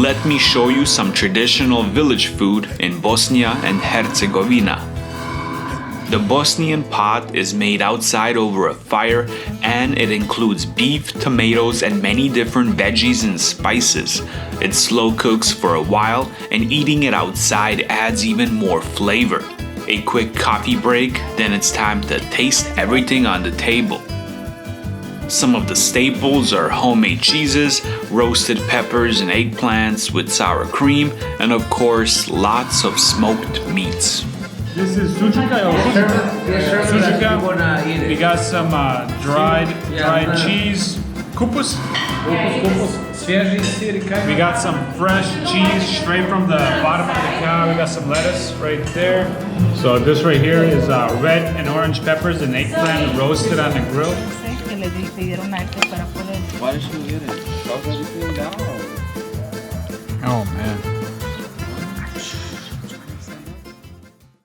let me show you some traditional village food in Bosnia and Herzegovina. The Bosnian pot is made outside over a fire, and it includes beef, tomatoes, and many different veggies and spices. It slow cooks for a while, and eating it outside adds even more flavor. A quick coffee break, then it's time to taste everything on the table. Some of the staples are homemade cheeses, roasted peppers and eggplants with sour cream, and of course, lots of smoked meats. This is sujuka. Sujuka. We got some dried cheese, kupus. We got some fresh cheese straight from the bottom of the cow. We got some lettuce right there. So this right here is red and orange peppers and eggplant roasted on the grill. Oh man.